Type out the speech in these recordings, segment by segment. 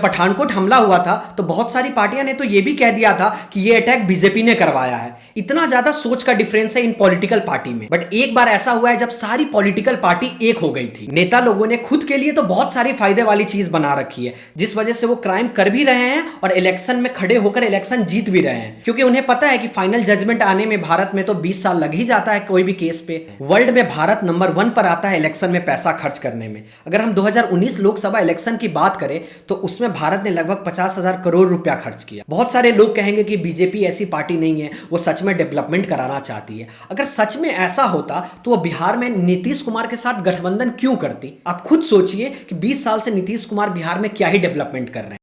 पठानकोट हमला हुआ था तो बहुत सारी पार्टियां ने तो यह भी कह दिया था कि यह अटैक बीजेपी ने करवाया है। इतना ज्यादा सोच का डिफरेंस है इन पॉलिटिकल पार्टी में। बट एक बार ऐसा हुआ है जब सारी पॉलिटिकल पार्टी एक हो गई थी। नेता लोगों ने खुद के लिए तो बहुत सारी फायदे वाली चीज बना रखी है, जिस वजह से वो क्राइम कर भी रहे हैं और इलेक्शन में खड़े होकर इलेक्शन जीत भी रहे हैं, क्योंकि उन्हें पता है कि फाइनल जजमेंट आने में भारत में तो 20 साल लग ही जाता है कोई भी केस पे। वर्ल्ड में भारत नंबर 1 पर आता है इलेक्शन में पैसा खर्च करने में। अगर हम 2019 लोकसभा इलेक्शन की बात करें तो उसमें भारत ने लगभग 50,000 करोड़ रुपया खर्च किया। बहुत सारे लोग कहेंगे कि बीजेपी ऐसी पार्टी नहीं है, वो सच में डेवलपमेंट कराना चाहती है। अगर सच में ऐसा होता तो वो बिहार में नीतीश कुमार के साथ गठबंधन क्यों करती? आप खुद सोचिए कि 20 साल से नीतीश कुमार बिहार में क्या ही डेवलपमेंट कर रहे हैं।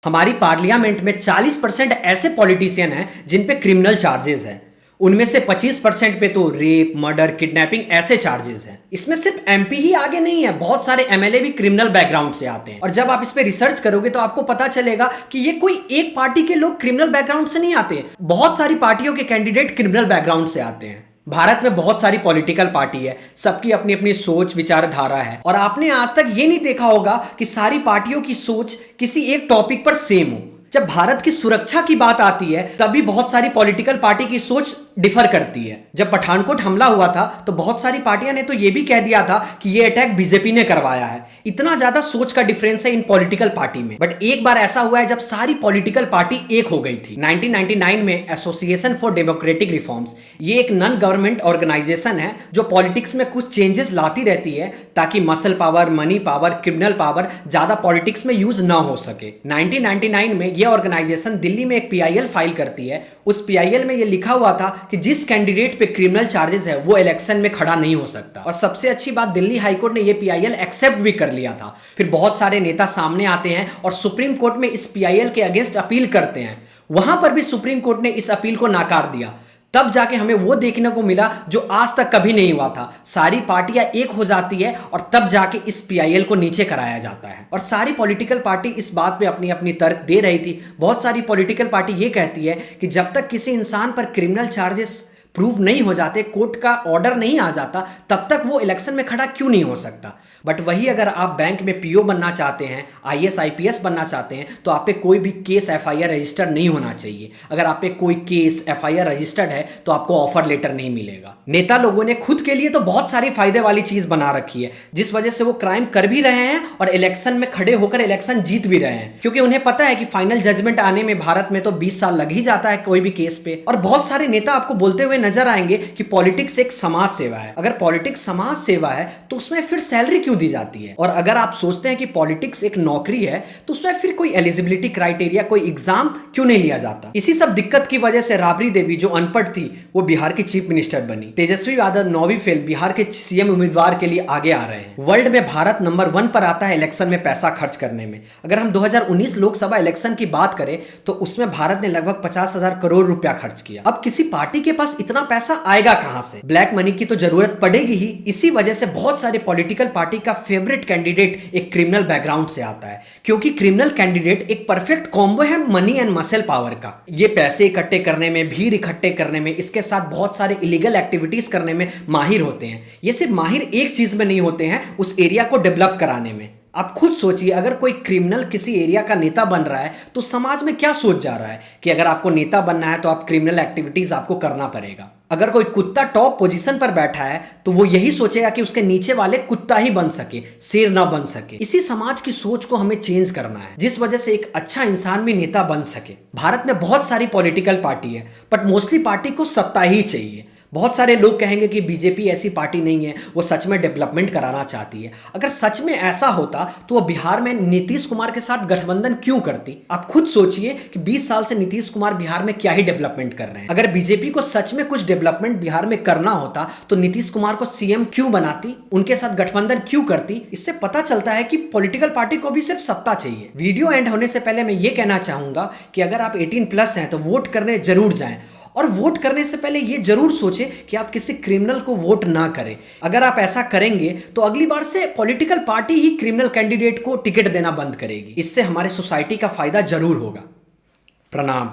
हमारी पार्लियामेंट में 40% ऐसे पॉलिटिशियन हैं जिन पे क्रिमिनल चार्जेस हैं। उनमें से 25% पे तो रेप, मर्डर, किडनैपिंग ऐसे चार्जेस हैं। इसमें सिर्फ एमपी ही आगे नहीं है, बहुत सारे एमएलए भी क्रिमिनल बैकग्राउंड से आते हैं। और जब आप इस पे रिसर्च करोगे तो आपको पता चलेगा कि ये कोई एक पार्टी के लोग क्रिमिनल बैकग्राउंड से नहीं आते, बहुत सारी पार्टियों के कैंडिडेट क्रिमिनल बैकग्राउंड से आते हैं। भारत में बहुत सारी पॉलिटिकल पार्टी है, सबकी अपनी अपनी सोच विचारधारा है, और आपने आज तक ये नहीं देखा होगा कि सारी पार्टियों की सोच किसी एक टॉपिक पर सेम हो। जब भारत की सुरक्षा की बात आती है तभी बहुत सारी पॉलिटिकल पार्टी की सोच डिफर करती है। जब पठानकोट हमला हुआ था तो बहुत सारी पार्टियां ने तो यह भी कह दिया था कि यह अटैक बीजेपी ने करवाया है। इतना ज्यादा सोच का डिफरेंस है इन पॉलिटिकल पार्टी में। बट एक बार ऐसा हुआ है जब सारी पॉलिटिकल पार्टी एक हो गई थी। 1999 में एसोसिएशन फॉर डेमोक्रेटिक रिफॉर्म्स, ये एक नॉन गवर्नमेंट ऑर्गेनाइजेशन है जो पॉलिटिक्स में कुछ चेंजेस लाती रहती है ताकि muscle power, money power, criminal power ज्यादा पॉलिटिक्स में यूज ना हो सके। 1999 में यह ऑर्गेनाइजेशन दिल्ली में एक पीआईएल फाइल करती है। उस पीआईएल में यह लिखा हुआ था कि जिस कैंडिडेट पे क्रिमिनल चार्जेस है वो इलेक्शन में खड़ा नहीं हो सकता। और सबसे अच्छी बात, दिल्ली हाईकोर्ट ने यह पीआईएल एक्सेप्ट भी कर लिया था। फिर बहुत सारे नेता सामने आते हैं और सुप्रीम कोर्ट में इस पीआईएल के अगेंस्ट अपील करते हैं। वहां पर भी सुप्रीम कोर्ट ने इस अपील को नाकार दिया। तब जाके हमें वो देखने को मिला जो आज तक कभी नहीं हुआ था, सारी पार्टियां एक हो जाती है और तब जाके इस पीआईएल को नीचे कराया जाता है। और सारी पॉलिटिकल पार्टी इस बात पे अपनी अपनी तर्क दे रही थी। बहुत सारी पॉलिटिकल पार्टी ये कहती है कि जब तक किसी इंसान पर क्रिमिनल चार्जेस प्रूव नहीं हो जाते, कोर्ट का ऑर्डर नहीं आ जाता, तब तक वो इलेक्शन में खड़ा क्यों नहीं हो सकता। बट वही अगर आप बैंक में पीओ बनना चाहते हैं, आईएएस आईपीएस बनना चाहते हैं, तो आप पे कोई भी केस एफआईआर रजिस्टर्ड नहीं होना चाहिए। अगर आप पे कोई केस एफआईआर रजिस्टर्ड है तो आपको ऑफर लेटर नहीं मिलेगा। नेता लोगों ने खुद के लिए तो बहुत सारी फायदे वाली चीज बना रखी है, जिस वजह से वो क्राइम कर भी रहे हैं और इलेक्शन में खड़े होकर इलेक्शन जीत भी रहे हैं, क्योंकि उन्हें पता है कि फाइनल जजमेंट आने में भारत में तो 20 साल लग ही जाता है कोई भी केस पे। और बहुत सारे नेता आपको बोलते हुए नजर आएंगे कि पॉलिटिक्स एक समाज सेवा है। अगर पॉलिटिक्स समाज सेवा है तो उसमें फिर सैलरी क्यों दी जाती है? और अगर आप सोचते हैं कि पॉलिटिक्स एक नौकरी है तो उसमें फिर कोई एलिजिबिलिटी क्राइटेरिया, कोई एग्जाम क्यों नहीं लिया जाता? इसी सब दिक्कत की वजह से राबड़ी देवी जो अनपढ़ थी वो बिहार की चीफ मिनिस्टर बनी। तेजस्वी यादव 9वीं फेल बिहार के सीएम उम्मीदवार के लिए आगे आ रहे हैं। वर्ल्ड में भारत नंबर 1 पर आता है इलेक्शन में पैसा खर्च करने में। अगर हम 2019 लोकसभा इलेक्शन की बात करें तो उसमें भारत ने लगभग 50,000 करोड़ रुपया खर्च किया। अब किसी पार्टी के पास इतना पैसा आएगा कहां से? ब्लैक मनी की तो जरूरत पड़ेगी ही। इसी वजह से बहुत सारे पॉलिटिकल पार्टी का फेवरेट कैंडिडेट एक क्रिमिनल बैकग्राउंड से आता है, क्योंकि क्रिमिनल कैंडिडेट एक परफेक्ट कॉम्बो है मनी एंड मसल पावर का। ये पैसे इकट्ठे करने में, भीड़ इकट्ठे करने में, इसके साथ बहुत सारे इलीगल एक्टिविटीज करने में माहिर होते हैं। ये सिर्फ माहिर एक चीज में नहीं होते हैं, उस एरिया को डेवलप कराने में। आप खुद सोचिए, अगर कोई क्रिमिनल किसी एरिया का नेता बन रहा है तो समाज में क्या सोच जा रहा है कि अगर आपको नेता बनना है तो आप क्रिमिनल एक्टिविटीज आपको करना पड़ेगा। अगर कोई कुत्ता टॉप पोजीशन पर बैठा है तो वो यही सोचेगा कि उसके नीचे वाले कुत्ता ही बन सके, शेर ना बन सके। इसी समाज की सोच को हमें चेंज करना है, जिस वजह से एक अच्छा इंसान भी नेता बन सके। भारत में बहुत सारी पॉलिटिकल पार्टी है, बट मोस्टली पार्टी को सत्ता ही चाहिए। बहुत सारे लोग कहेंगे कि बीजेपी ऐसी पार्टी नहीं है, वो सच में डेवलपमेंट कराना चाहती है। अगर सच में ऐसा होता तो वो बिहार में नीतीश कुमार के साथ गठबंधन क्यों करती? आप खुद सोचिए कि 20 साल से नीतीश कुमार बिहार में क्या ही डेवलपमेंट कर रहे हैं। अगर बीजेपी को सच में कुछ डेवलपमेंट बिहार में करना होता तो नीतीश कुमार को सीएम क्यों बनाती, उनके साथ गठबंधन क्यों करती? इससे पता चलता है कि पॉलिटिकल पार्टी को भी सिर्फ सत्ता चाहिए। वीडियो एंड होने से पहले मैं ये कहना चाहूंगा कि अगर आप 18+ हैं तो वोट करने जरूर जाएं, और वोट करने से पहले ये जरूर सोचें कि आप किसी क्रिमिनल को वोट ना करें। अगर आप ऐसा करेंगे तो अगली बार से पॉलिटिकल पार्टी ही क्रिमिनल कैंडिडेट को टिकट देना बंद करेगी। इससे हमारे सोसाइटी का फायदा जरूर होगा। प्रणाम।